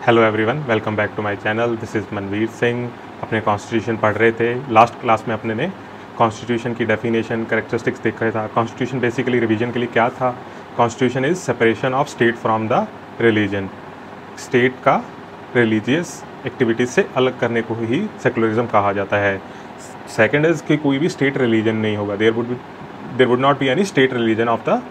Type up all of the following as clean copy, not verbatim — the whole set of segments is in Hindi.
Hello everyone, welcome back to my channel. This is Manveer Singh. अपने कॉन्स्टिट्यूशन पढ़ रहे थे। लास्ट क्लास में अपने ने कॉन्स्टिट्यूशन की डेफिनेशन, कैरेक्टरिस्टिक्स देख रहा था। कॉन्स्टिट्यूशन बेसिकली रिवीजन के लिए क्या था? Constitution is separation of state from the religion. State का रिलीजियस एक्टिविटीज़ से अलग करने को ही सेकुलरिज्म कहा जाता है। सेकेंड इज़ कि कोई भी स्टेट रिलीजन नहीं होगा, there would not be any state religion of the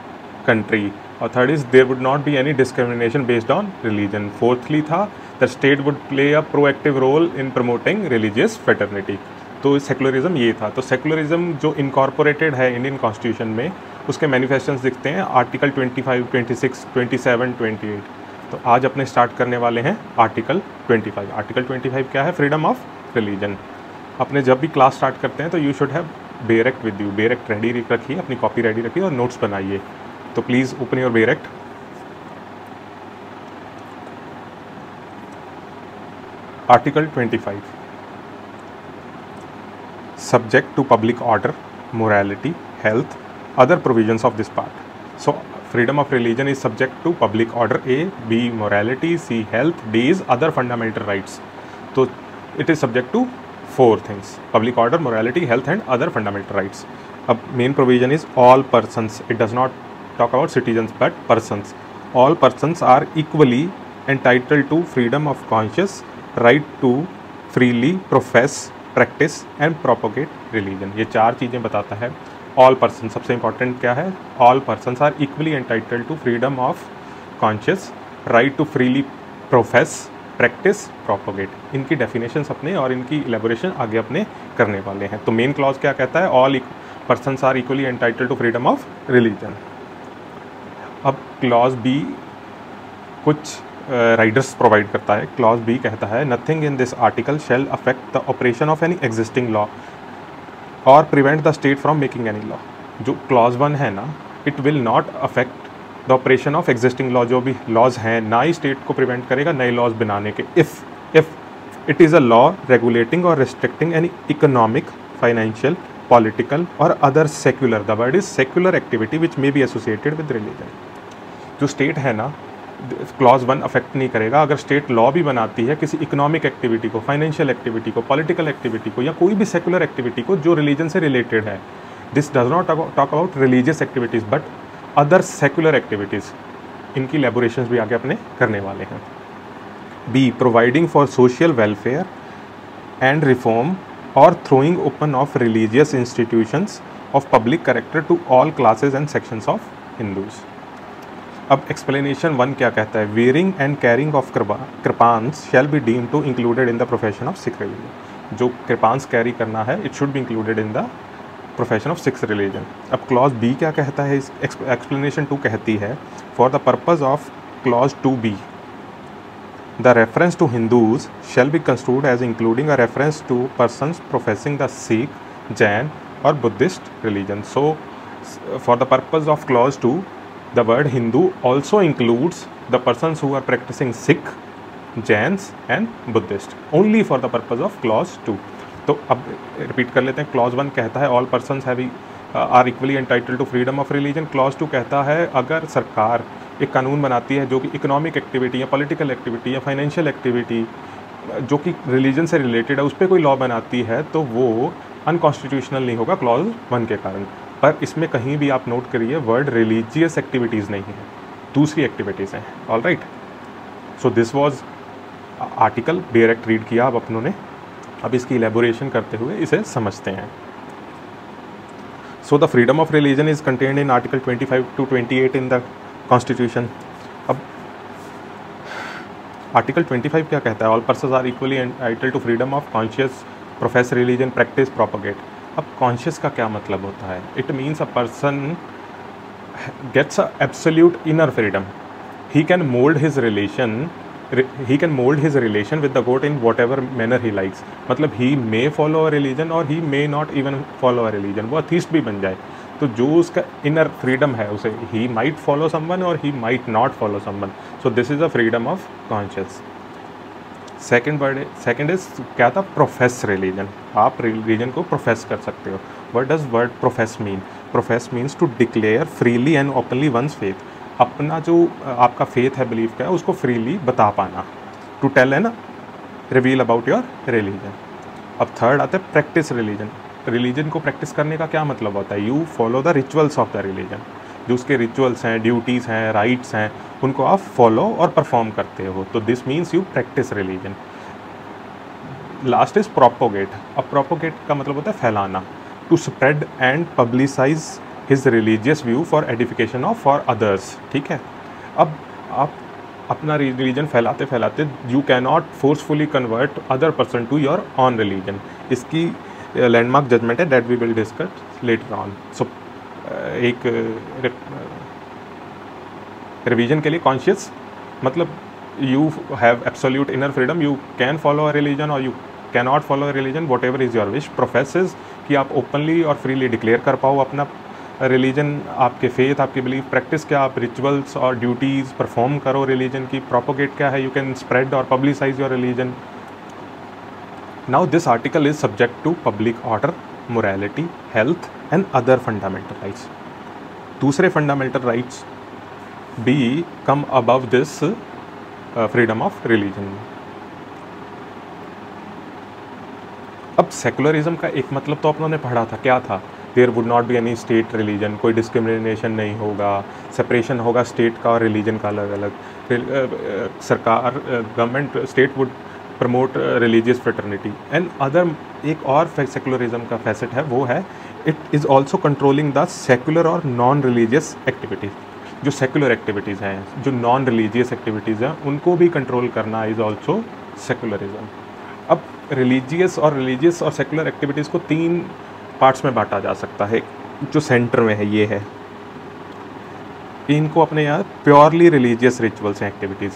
country. और third is there would not be any discrimination based on religion. Fourthly that the state would play a proactive role in promoting religious fraternity. तो सेकुलरिज्म ये था। तो सेकुलरिज्म जो इनकॉर्पोरेटेड है इंडियन कॉन्स्टिट्यूशन में, उसके मैनिफेस्टोस दिखते हैं आर्टिकल 25, 26, 27, 28। तो आज अपने स्टार्ट करने वाले हैं आर्टिकल 25। आर्टिकल 25 क्या है? Freedom of religion. अपने जब भी क्लास स्टार्ट करते हैं तो you should have bare act with you. Bare act ready रखिए, अपनी कॉपी रेडी रखिए और नोट्स बनाइए। तो please open your bare act. Article 25, subject to public order, morality, health, other provisions of this part. So freedom of religion is subject to public order, A, B, morality, C, health, D is other fundamental rights. So it is subject to four things: public order, morality, health and other fundamental rights. अब main provision is all persons. It does not talk about citizens but persons. All persons are equally entitled to freedom of conscience, right to freely profess, practice and propagate religion. ये चार चीज़ें बताता है। ऑल पर्सन सबसे इंपॉर्टेंट क्या है? All persons are equally entitled to freedom of conscience, right to freely profess, practice, propagate. इनकी डेफिनेशंस अपने और इनकी इलेबोरेशन आगे अपने करने वाले हैं। तो मेन क्लॉज क्या कहता है? All persons are equally entitled to freedom of religion. अब क्लॉज बी कुछ राइडर्स प्रोवाइड करता है। क्लॉज बी कहता है nothing in this article shall affect the operation of any existing law or prevent the state from making any law. जो क्लॉज 1 है ना, it will not affect the operation of existing law. जो भी लॉज हैं, ना ही स्टेट को प्रिवेंट करेगा नए लॉज बनाने के। If it is a law regulating or restricting any economic, financial, political or other secular, the word is secular activity which may be associated with religion. जो स्टेट है ना, क्लॉज 1 अफेक्ट नहीं करेगा। अगर स्टेट लॉ भी बनाती है किसी इकोनॉमिक एक्टिविटी को, फाइनेंशियल एक्टिविटी को, पॉलिटिकल एक्टिविटी को या कोई भी सेकुलर एक्टिविटी को जो रिलीजन से रिलेटेड है, this does not talk about religious activities but other secular activities. इनकी लेबोरेशंस भी आगे अपने करने वाले हैं। B, providing for social welfare and reform or throwing open of religious institutions of public character to all classes and sections of Hindus. अब एक्सप्लेनेशन 1 क्या कहता है? Wearing and carrying of kirpans shall be deem to included in the profession of Sikh religion. जो कृपांस कैरी करना है, it should be included in the profession of Sikh religion. अब क्लॉज बी क्या कहता है? एक्सप्लेनेशन 2 कहती है for the purpose of clause 2B the reference to Hindus shall be construed as including a reference to persons professing the Sikh, Jain or Buddhist religion. So for the purpose of clause 2, the word Hindu also includes the persons who are practicing Sikh, Jains and Buddhist, only for the purpose of clause 2. तो अब रिपीट कर लेते हैं। क्लॉज 1 कहता है all persons are equally entitled to freedom of religion. Clause 2 कहता है अगर सरकार एक कानून बनाती है जो कि इकोनॉमिक एक्टिविटी या पॉलिटिकल एक्टिविटी या फाइनेंशियल एक्टिविटी जो कि रिलीजन से रिलेटेड है, उस पर कोई लॉ बनाती है तो वो अनकॉन्स्टिट्यूशनल नहीं होगा क्लॉज 1 के कारण। पर इसमें कहीं भी आप नोट करिए वर्ड रिलीजियस एक्टिविटीज़ नहीं है, दूसरी एक्टिविटीज़ हैं। All right, so this was article. Bare act read किया अब अपनों ने। अब इसकी इलेबोरेशन करते हुए इसे समझते हैं। So the freedom of religion is contained in article 25 to 28 in the constitution. अब आर्टिकल 25 क्या कहता है? All persons are equally entitled to freedom of conscience, profess religion, practice, propagate. अब कॉन्शियस का क्या मतलब होता है? It means a person gets a absolute inner freedom. He can mould his relation with the god in whatever manner he likes. मतलब ही मे follow a religion or he may not even follow a religion. वो अथीस्ट भी बन जाए तो जो उसका इनर फ्रीडम है उसे ही माइट फॉलो समवन और he might not follow someone. So this is a freedom of conscience. Second is क्या था? Profess religion. आप रिलीजन को प्रोफेस कर सकते हो। What does word profess mean? Profess means to declare freely and openly one's faith. अपना जो आपका फेथ है, बिलीफ का है, उसको फ्रीली बता पाना। To tell and reveal about your religion. अब थर्ड आता है प्रैक्टिस रिलीजन। रिलीजन को प्रैक्टिस करने का क्या मतलब होता है? You follow the rituals of the religion. जो उसके रिचुअल्स हैं, ड्यूटीज़ हैं, राइट्स हैं, उनको आप फॉलो और परफॉर्म करते हो, तो this means you practice religion. Last is propagate. अब प्रोपोगेट का मतलब होता है फैलाना, to spread and publicise his religious view for edification of for others. ठीक है, अब आप अपना रिलीजन फैलाते फैलाते you can not forcefully convert other person to your own religion. इसकी लैंडमार्क जजमेंट है, that we will discuss later on. So एक रिवीजन के लिए कॉन्शियस मतलब you have absolute inner freedom, you can follow a religion or you can not follow a religion, whatever is your wish. Professes कि आप ओपनली और फ्रीली डिक्लेयर कर पाओ अपना रिलीजन, आपके फेथ, आपकी बिलीफ। प्रैक्टिस क्या, आप रिचुअल्स और ड्यूटीज़ परफॉर्म करो रिलीजन की। प्रोपोगेट क्या है, यू कैन स्प्रेड और publicise your religion. Now this article is subject to public order, morality, health and other fundamental rights. दूसरे फंडामेंटल राइट्स भी come above this freedom of religion. अब सेकुलरिज्म का एक मतलब तो अपनों ने पढ़ा था, क्या था? There would not be any state religion, कोई डिस्क्रिमिनेशन नहीं होगा, सेपरेशन होगा स्टेट का और रिलीजन का अलग अलग। सरकार, government, state would promote religious fraternity and other. एक और सेकुलरिज्म का फैसेट है, वो है it is also controlling the secular और नॉन रिलीजियस एक्टिविटीज़। जो सेकुलर एक्टिविटीज़ हैं, जो नॉन रिलीजियस एक्टिविटीज़ हैं, उनको भी कंट्रोल करना इज़ ऑल्सो सेकुलरिज्म। अब रिलीजियस और सेकुलर एक्टिविटीज़ को 3 पार्ट्स में बांटा जा सकता है। जो सेंटर में है ये है, इनको अपने यहाँ purely religious rituals and activities.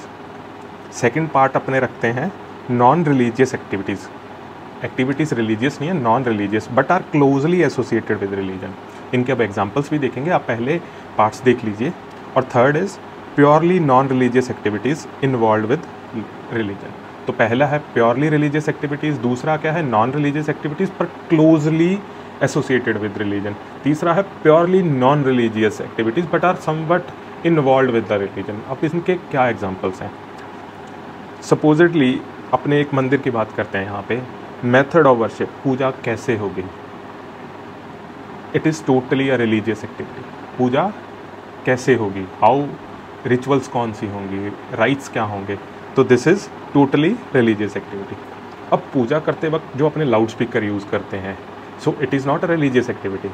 Second part अपने रखते हैं non religious activities. Activities religious नहीं है, non religious but are closely associated with religion. इनके अब एग्जांपल्स भी देखेंगे, आप पहले पार्ट्स देख लीजिए। और third is purely non religious activities involve with religion. तो पहला है प्योरली रिलीजियस एक्टिविटीज़, दूसरा क्या है नॉन रिलीजियस एक्टिविटीज़ पर क्लोजली एसोसिएटेड विद रिलीजन, तीसरा है purely non religious activities but are somewhat involve with the religion. अब इनके क्या एग्जांपल्स हैं? सपोजिटली अपने एक मंदिर की बात करते हैं यहाँ पे, मेथड ऑफ वर्शिप, पूजा कैसे होगी? It is totally a religious activity. पूजा कैसे होगी, हाउ, रिचुअल्स कौन सी होंगी, राइट्स क्या होंगे, तो this is totally religious activity. अब पूजा करते वक्त जो अपने लाउड स्पीकर यूज़ करते हैं, so it is not a religious activity,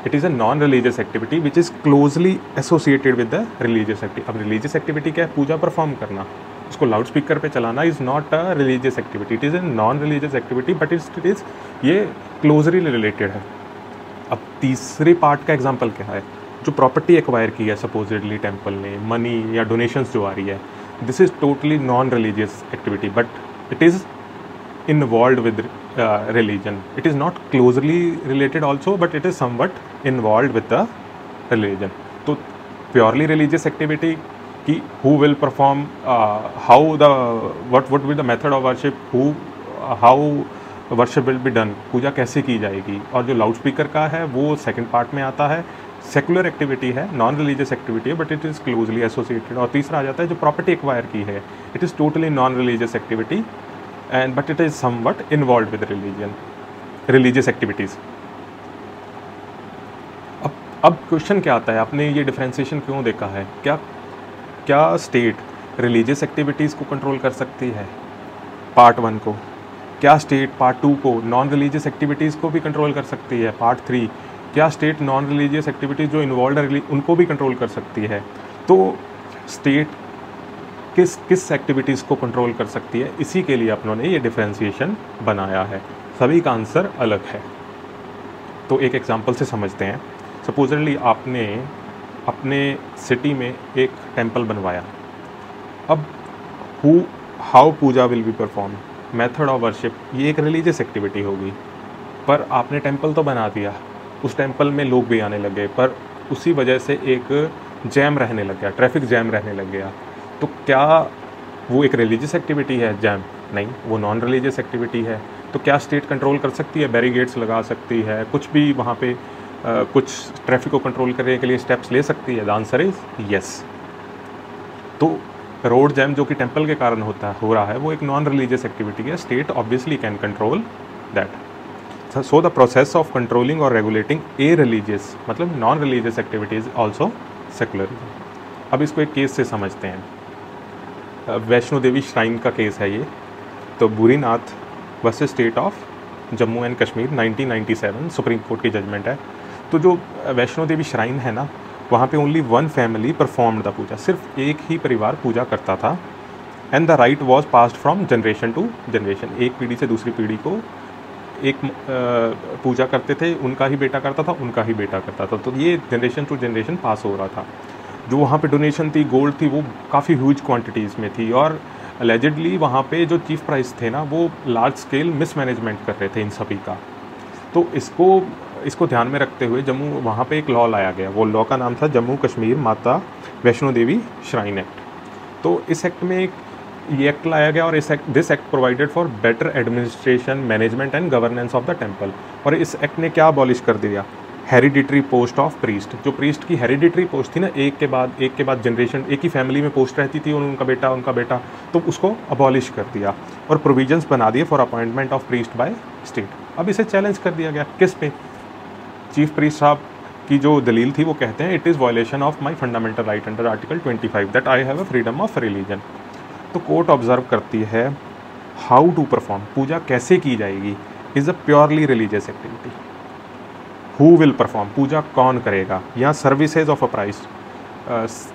it is a non religious activity which is closely associated with the religious activity. अब रिलीजियस एक्टिविटी क्या है? पूजा परफॉर्म करना, उसको लाउड स्पीकर पे चलाना is not a religious activity, it is a non religious activity but it is ये क्लोजली रिलेटेड है। अब तीसरे पार्ट का एग्जांपल क्या है? जो प्रॉपर्टी एक्वायर की है सपोजिटली टेम्पल ने, मनी या डोनेशंस जो आ रही है, this is totally non religious activity but it is involve with religion. It is not closely related also but it is somewhat involve with the religion. तो प्योरली रिलीजियस एक्टिविटी कि who will perform, how the what would be the method of worship, how worship will be done, पूजा कैसे की जाएगी। और जो लाउड स्पीकर का है वो सेकंड पार्ट में आता है, सेकुलर एक्टिविटी है, नॉन रिलीजियस एक्टिविटी है but it is closely associated. और तीसरा आ जाता है जो प्रॉपर्टी एक्वायर की है, it is totally non religious activity and but it is somewhat involve with religion, religious activities. अब क्वेश्चन क्या आता है, आपने ये डिफ्रेंसिएशन क्यों देखा है? क्या स्टेट रिलीजियस एक्टिविटीज़ को कंट्रोल कर सकती है पार्ट 1 को? क्या स्टेट पार्ट 2 को नॉन रिलीजियस एक्टिविटीज़ को भी कंट्रोल कर सकती है पार्ट 3? क्या स्टेट नॉन रिलीजियस एक्टिविटीज़ जो इन्वॉल्व है उनको भी कंट्रोल कर सकती है? तो स्टेट किस एक्टिविटीज़ को कंट्रोल कर सकती है, इसी के लिए अपनों ने ये डिफ्रेंसिएशन बनाया है। सभी का आंसर अलग है। तो एक एग्जांपल से समझते हैं। सपोजली आपने अपने सिटी में एक टेंपल बनवाया। अब how puja will be performed, method of worship, ये एक रिलीजियस एक्टिविटी होगी। पर आपने टेंपल तो बना दिया, उस टेंपल में लोग भी आने लगे, पर उसी वजह से एक जैम रहने लग गया, ट्रैफिक जैम रहने लग गया। तो क्या वो एक रिलीजियस एक्टिविटी है जैम? नहीं, वो नॉन रिलीजियस एक्टिविटी है। तो क्या स्टेट कंट्रोल कर सकती है? बैरिगेड्स लगा सकती है, कुछ भी वहाँ पे कुछ ट्रैफिक को कंट्रोल करने के लिए स्टेप्स ले सकती है? The answer is yes. तो रोड जैम जो कि टेम्पल के कारण हो रहा है वो एक नॉन रिलीजियस एक्टिविटी है, state obviously can control that. So the process of controlling or regulating a religious मतलब non religious activities also secularism. अब इसको एक केस से समझते हैं। वैष्णो देवी श्राइन का केस है ये। तो Burinath versus state of Jammu and Kashmir 1997 supreme court की जजमेंट है। तो जो वैष्णो देवी श्राइन है ना, वहाँ पे only one family performed the puja, सिर्फ एक ही परिवार पूजा करता था। And the right was passed from generation to generation, एक पीढ़ी से दूसरी पीढ़ी को एक पूजा करते थे, उनका ही बेटा करता था, उनका ही बेटा करता था। तो ये जनरेशन टू जनरेशन पास हो रहा था। जो वहाँ पे डोनेशन थी, गोल्ड थी, वो काफ़ी ह्यूज क्वांटिटीज़ में थी। और अलेजिडली वहाँ पे जो चीफ प्राइस थे ना, वो लार्ज स्केल मिसमैनेजमेंट कर रहे थे इन सभी का। तो इसको ध्यान में रखते हुए जम्मू वहाँ पे एक लॉ लाया गया। वो लॉ का नाम था जम्मू कश्मीर माता वैष्णो देवी श्राइन एक्ट। तो इस एक्ट में ये एक्ट लाया गया और this act provided for better administration, management and governance of the temple. और इस एक्ट ने क्या अबॉलिश कर दिया? Hereditary post of priest. जो प्रीस्ट की हेरिडिटरी पोस्ट थी ना, एक के बाद जनरेशन एक ही फैमिली में पोस्ट रहती थी, उनका बेटा, तो उसको अबॉलिश कर दिया और प्रोविजंस बना दिए for appointment of priest by state. अब इसे चैलेंज कर दिया गया, किस पे? चीफ प्रीस्ट साहब की जो दलील थी वो कहते हैं it is violation of my fundamental right under article 25 that I have a freedom of religion. तो कोर्ट ऑब्जर्व करती है हाउ टू परफॉर्म, पूजा कैसे की जाएगी, is a purely religious activity. Who will perform, पूजा कौन करेगा, या services of a priest,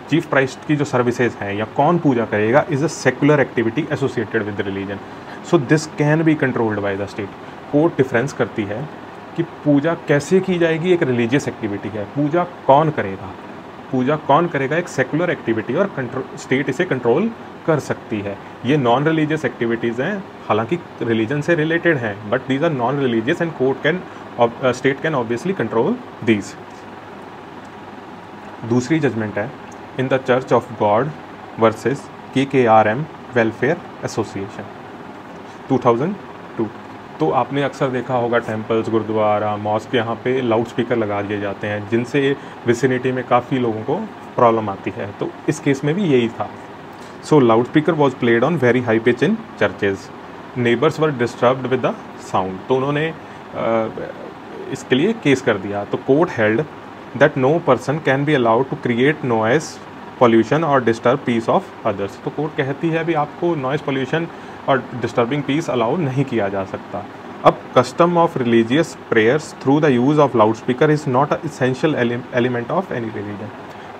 chief priest की जो सर्विसेज हैं या कौन पूजा करेगा, is a secular activity associated with religion, so this can be controlled by the state. Court difference करती है कि पूजा कैसे की जाएगी एक रिलीजियस एक्टिविटी है, पूजा कौन करेगा एक सेकुलर एक्टिविटी, और स्टेट इसे कंट्रोल कर सकती है। ये नॉन रिलीजियस एक्टिविटीज़ हैं, हालांकि रिलीजन से रिलेटेड हैं, but these are non religious and state can obviously control these. दूसरी जजमेंट है in the church of God versus KKRM welfare association 2002। तो आपने अक्सर देखा होगा टेम्पल्स, गुरुद्वारा, मॉस्क, यहाँ पे लाउड स्पीकर लगा दिए जाते हैं जिनसे विसिनिटी में काफ़ी लोगों को प्रॉब्लम आती है। तो इस केस में भी यही था। So loud speaker was played on very high pitch in churches, neighbours were disturbed with the sound. तो उन्होंने इसके लिए केस कर दिया। तो court held that no person can be allowed to create noise pollution और डिस्टर्ब पीस ऑफ अदर्स। तो कोर्ट कहती है अभी आपको नॉइस पॉल्यूशन और डिस्टर्बिंग पीस अलाउ नहीं किया जा सकता। अब custom of religious prayers through the use of loud speaker is not a essential element of any religion.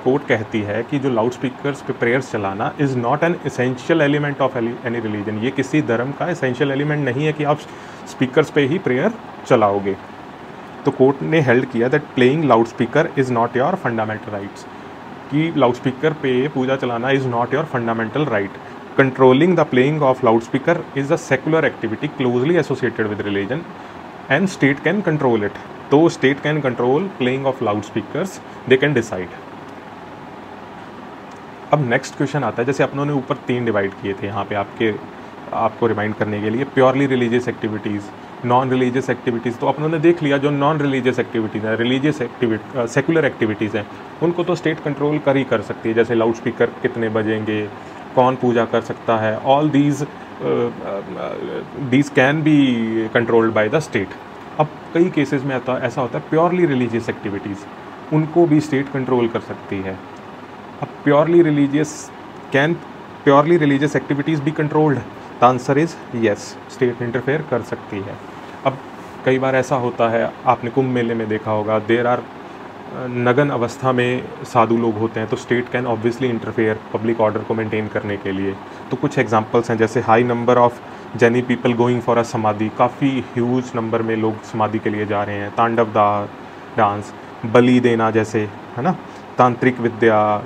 Court कहती है कि जो लाउड स्पीकर्स पे प्रेयर्स चलाना is not an essential element of any religion. ये किसी धर्म का इसेंशियल एलिमेंट नहीं है कि आप स्पीकर्स पे ही प्रेयर चलाओगे। तो कोर्ट ने हेल्ड किया that playing loud speaker is not your fundamental rights, कि लाउड स्पीकर पे पूजा चलाना is not your fundamental right. Controlling the playing of loud speaker is a secular activity closely associated with religion and state can control it. तो state can control playing of loud speakers, they can decide. अब नेक्स्ट क्वेश्चन आता है, जैसे अपनों ने ऊपर 3 डिवाइड किए थे यहाँ पे आपको रिमाइंड करने के लिए, purely religious activities, non religious activities. तो अपनों ने देख लिया जो नॉन रिलीजियस एक्टिविटीज़ हैं, रिलीजियस सेकुलर एक्टिविटीज़ हैं, उनको तो स्टेट कंट्रोल कर सकती है, जैसे लाउड स्पीकर कितने बजेंगे, कौन पूजा कर सकता है, all these can be controlled by the state. अब कई केसेस में ऐसा होता है प्योरली रिलीजियस एक्टिविटीज़, उनको भी स्टेट कंट्रोल कर सकती है। अब प्योरली रिलीजियस एक्टिविटीज़ भी controlled? The answer is yes, state interfere कर सकती है। अब कई बार ऐसा होता है, आपने कुंभ मेले में देखा होगा, देर आर नगन अवस्था में साधु लोग होते हैं, तो state can obviously interfere public order को मेंटेन करने के लिए। तो कुछ एग्जांपल्स हैं, जैसे high number of Jaini people going for a samadhi, काफ़ी ह्यूज नंबर में लोग समाधि के लिए जा रहे हैं, तांडव डांस, बलि देना जैसे, है ना, तांत्रिक विद्या,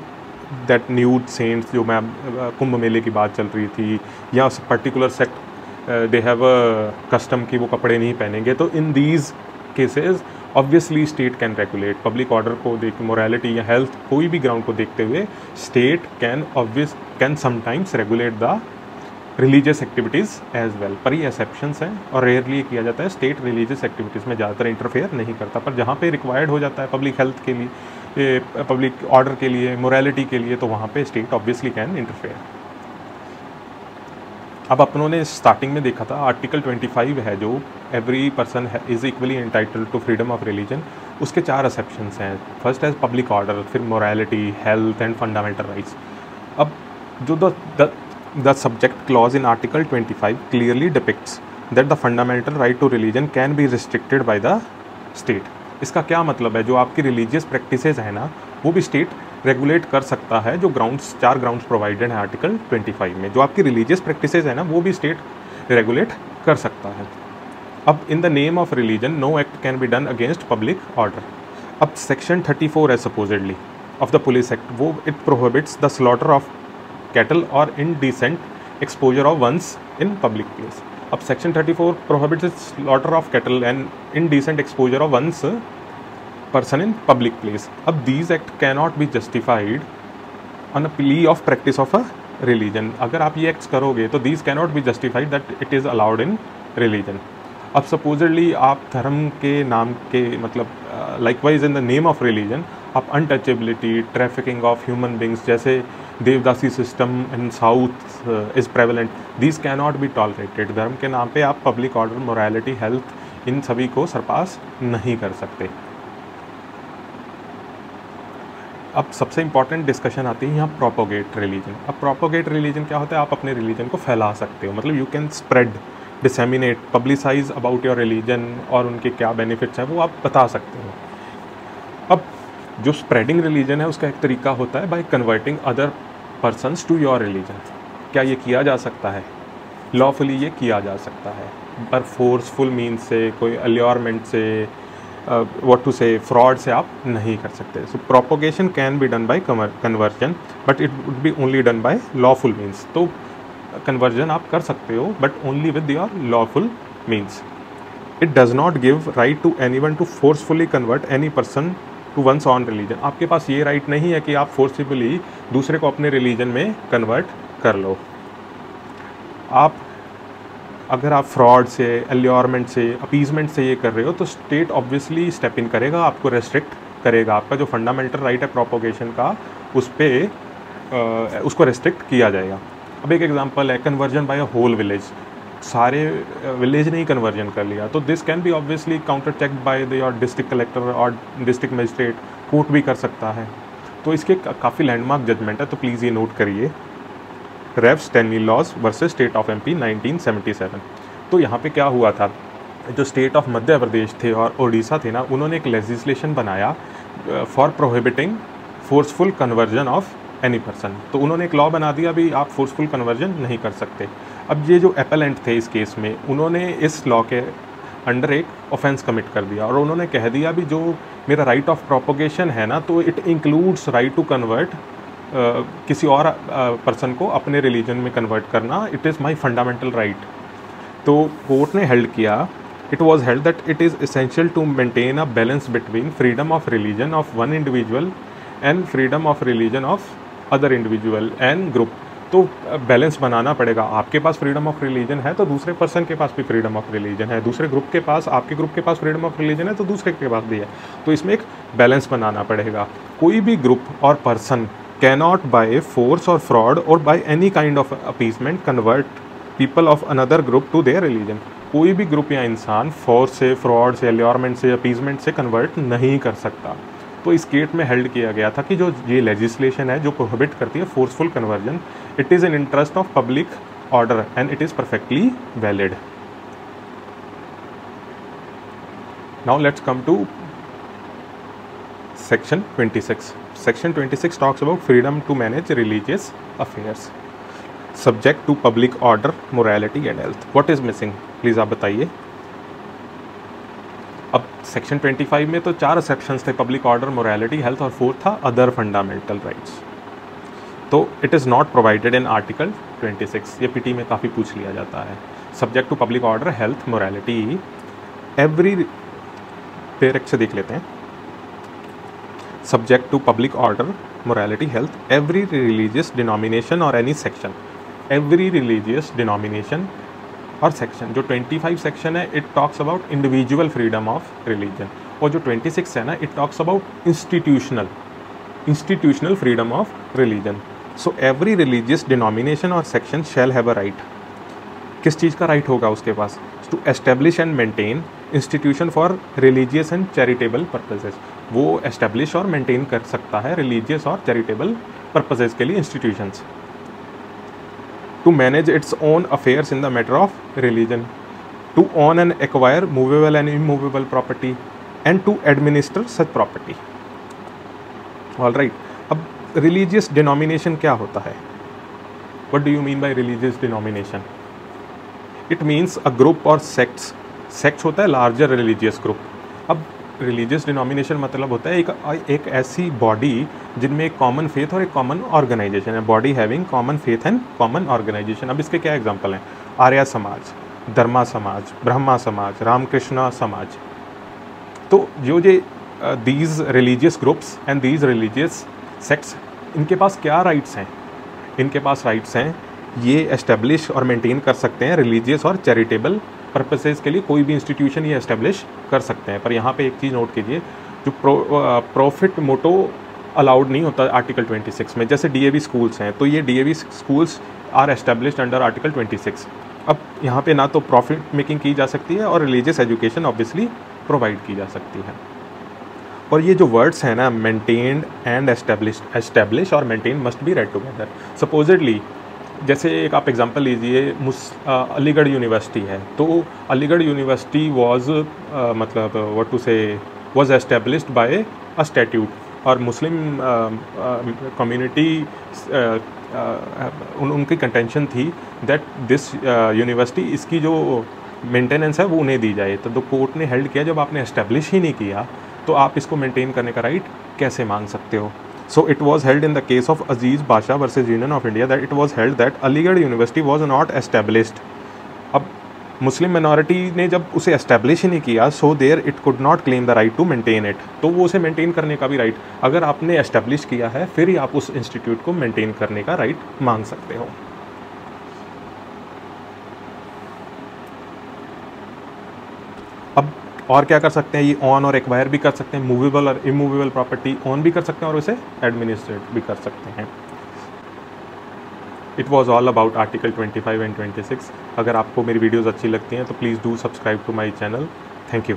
दैट न्यूड सेंट्स जो मैं कुंभ मेले की बात चल रही थी, या particular sect they have a custom कि वो कपड़े नहीं पहनेंगे। तो in these cases obviously state can regulate public order को देख, मोरालिटी या हेल्थ, कोई भी ग्राउंड को देखते हुए state can sometimes regulate the religious activities as well. पर ये एक्सेप्शंस हैं और रेयरली किया जाता है। स्टेट रिलीजियस एक्टिविटीज़ में ज़्यादातर इंटरफेयर नहीं करता, पर जहाँ पे रिक्वायर्ड हो जाता है पब्लिक हेल्थ के लिए, पब्लिक ऑर्डर के लिए, मोरालिटी के लिए, तो वहाँ पे स्टेट ऑब्वियसली कैन इंटरफेयर। अब अपनों ने स्टार्टिंग में देखा था आर्टिकल 25 है जो every person is equally entitled to freedom of religion, उसके 4 एक्सेप्शंस हैं। फर्स्ट है पब्लिक ऑर्डर, फिर morality, health and fundamental rights. अब जो the subject clause in article 25 clearly depicts that the fundamental right to religion can be restricted by the state. इसका क्या मतलब है, जो आपकी रिलीजियस प्रैक्टिसेस है ना वो भी स्टेट रेगुलेट कर सकता है। जो ग्राउंड्स 4 ग्राउंड्स प्रोवाइडेड हैं आर्टिकल 25 में, जो आपकी रिलीजियस प्रैक्टिसेस है ना वो भी स्टेट रेगुलेट कर सकता है। अब in the name of religion no act can be done against public order. अब सेक्शन 34 है supposedly of the police act, वो it prohibits the slaughter of cattle और indecent exposure of one's in public place. अब section 34 prohibits slaughter of cattle and indecent exposure of one's person in public place. अब these act cannot be justified on a plea of practice of a religion. अगर आप ये एक्ट्स करोगे तो these cannot be justified that it is allowed in religion. अब सपोजिडली आप धर्म के नाम के मतलब likewise in the name of religion आप untouchability, trafficking of human beings जैसे devadasi system in south is prevalent, these cannot be tolerated. धर्म के नाम पे आप पब्लिक ऑर्डर, मोरालिटी, हेल्थ इन सभी को सरपास नहीं कर सकते। अब सबसे इंपॉर्टेंट डिस्कशन आती है यहाँ प्रोपोगेट रिलीजन। अब प्रोपोगेट रिलीजन क्या होता है, आप अपने रिलीजन को फैला सकते हो, मतलब you can spread, disseminate, publicise about your religion और उनके क्या बेनिफिट्स हैं वो आप बता सकते हो। अब जो स्प्रेडिंग रिलीजन है उसका एक तरीका होता है by converting other persons to your religion. क्या ये किया जा सकता है? लॉफुली ये किया जा सकता है, पर फोर्सफुल मीन्स से, कोई अल्योरमेंट से, व्हाट टू से, फ्रॉड से आप नहीं कर सकते। So propagation can be done by conversion but it would be only done by lawful means. तो कन्वर्जन आप कर सकते हो but only with your lawful means. It does not give right to anyone to forcefully convert any person to one's own religion. आपके पास ये राइट नहीं है कि आप फोर्सफुली दूसरे को अपने रिलीजन में कन्वर्ट कर लो। आप अगर आप फ्रॉड से, अल्योरमेंट से, अपीजमेंट से ये कर रहे हो तो स्टेट ऑब्वियसली स्टेप इन करेगा, आपको रेस्ट्रिक्ट करेगा। आपका जो फंडामेंटल राइट है प्रोपोगेशन का उस पर उसको रेस्ट्रिक्ट किया जाएगा। अब एक एग्जांपल है conversion by a whole village, सारे विलेज ने ही कन्वर्जन कर लिया तो this can be obviously counter checked by your district collector और डिस्ट्रिक्ट मजिस्ट्रेट, कोर्ट भी कर सकता है। तो इसके काफ़ी लैंडमार्क जजमेंट है, तो प्लीज़ ये नोट करिए। Rev Stanislaus versus state of MP 1977। तो यहाँ पे क्या हुआ था, जो स्टेट ऑफ मध्य प्रदेश थे और उड़ीसा थे ना, उन्होंने एक लेजिस्लेशन बनाया for prohibiting forceful conversion of any person. तो उन्होंने एक लॉ बना दिया भी आप फोर्सफुल कन्वर्जन नहीं कर सकते। अब ये जो एपेलेंट थे इस केस में, उन्होंने इस लॉ के अंडर एक ऑफेंस कमिट कर दिया और उन्होंने कह दिया भी जो मेरा राइट ऑफ प्रोपोगेशन है ना, तो it includes right to convert किसी और पर्सन को अपने रिलीजन में कन्वर्ट करना, it is my fundamental right. तो कोर्ट ने हेल्ड किया, it was held that it is essential to maintain a balance between freedom of religion of one individual and freedom of religion of other individual and group. तो बैलेंस बनाना पड़ेगा। आपके पास फ्रीडम ऑफ रिलीजन है तो दूसरे पर्सन के पास भी फ्रीडम ऑफ रिलीजन है, दूसरे ग्रुप के पास, आपके ग्रुप के पास फ्रीडम ऑफ रिलीजन है तो दूसरे के पास भी है। तो इसमें एक बैलेंस बनाना पड़ेगा। कोई भी ग्रुप और person cannot by force or fraud or by any kind of appeasement convert people of another group to their religion। कोई भी ग्रुप या इंसान फोर्स से, फ्रॉड से, अल्योरमेंट से, अपीजमेंट से कन्वर्ट नहीं कर सकता। तो इस केस में हेल्ड किया गया था कि जो ये लेजिस्लेशन है जो प्रोहिबिट करती है forceful conversion, it is in interest of public order and it is perfectly valid. Now let's come to Section 26. Section 26 talks about freedom to manage religious affairs, subject to public order, morality and health. What is missing? Please आप बताइए। अब Section 25 में तो 4 sections थे, public order, morality, health और 4 था other fundamental rights। तो it is not provided in Article 26। ये PT में काफ़ी पूछ लिया जाता है। Subject to public order, health, morality, every पेरेक्ट से देख लेते हैं। Subject to public order, morality, health, every religious denomination or any section, every religious denomination और section। जो 25 section है it talks about individual freedom of religion और जो 26 है ना it talks about institutional freedom of religion। So every religious denomination or section shall have a right किस चीज़ का राइट होगा उसके पास? To establish and maintain institution for religious and charitable purposes. वो एस्टेब्लिश और मेंटेन कर सकता है रिलीजियस और चैरिटेबल पर्पजेज के लिए institutions. To manage its own affairs in the matter of religion, to own and acquire movable and immovable property and to administer such property. All right, अब रिलीजियस डिनोमिनेशन क्या होता है? What do you mean by religious denomination? It means a group और सेक्ट्स। सेक्ट्स होता है लार्जर रिलीजियस ग्रुप। अब रिलीजियस डिनोमिनेशन मतलब होता है एक ऐसी बॉडी जिनमें एक कॉमन फेथ और एक कॉमन ऑर्गेनाइजेशन है। Body having common faith and common organisation. अब इसके क्या एग्जांपल हैं? आर्य समाज, धर्मा समाज, ब्रह्मा समाज, रामकृष्ण समाज। तो जो these religious groups and these religious sects, इनके पास क्या राइट्स हैं? इनके पास राइट्स हैं, ये एस्टेब्लिश और मेंटेन कर सकते हैं रिलीजियस और चैरिटेबल पर्पसेस के लिए कोई भी इंस्टीट्यूशन ये एस्टेब्लिश कर सकते हैं। पर यहाँ पे एक चीज़ नोट कीजिए, जो प्रॉफिट मोटो अलाउड नहीं होता आर्टिकल 26 में। जैसे डीएवी स्कूल्स हैं, तो ये DAV schools are established under article 26। अब यहाँ पे ना तो प्रॉफिट मेकिंग की जा सकती है और रिलीजियस एजुकेशन ऑब्वियसली प्रोवाइड की जा सकती है। और ये जो वर्ड्स हैं ना, मेंटेन्ड एंड एस्टेब्लिश और maintain must be red together. Supposedly जैसे एक आप एग्जांपल लीजिए, अलीगढ़ यूनिवर्सिटी है, तो अलीगढ़ यूनिवर्सिटी वाज मतलब व्हाट टू से was established by a statute. और मुस्लिम कम्युनिटी उनकी कंटेंशन थी दैट दिस यूनिवर्सिटी, इसकी जो मेंटेनेंस है वो उन्हें दी जाए। तो कोर्ट ने हेल्ड किया, जब आपने एस्टेब्लिश ही नहीं किया तो आप इसको मेंटेन करने का राइट कैसे मांग सकते हो? So it was held in the case of Aziz Basha versus Union of India that it was held that Aligarh University was not established. अब मुस्लिम मिनॉरिटी ने जब उसे एस्टेब्लिश ही नहीं किया, so there it could not claim the right to maintain it. तो वो उसे मेंटेन करने का भी राइट, अगर आपने एस्टेब्लिश किया है फिर ही आप उस इंस्टीट्यूट को मेंटेन करने का राइट मांग सकते हो। अब और क्या कर सकते हैं? ये ऑन और एक्वायर भी कर सकते हैं, मूवेबल और इमूवेबल प्रॉपर्टी ऑन भी कर सकते हैं और उसे एडमिनिस्ट्रेट भी कर सकते हैं। It was all about article 25 and 26। अगर आपको मेरी वीडियोज़ अच्छी लगती हैं तो please do subscribe to my channel. Thank you.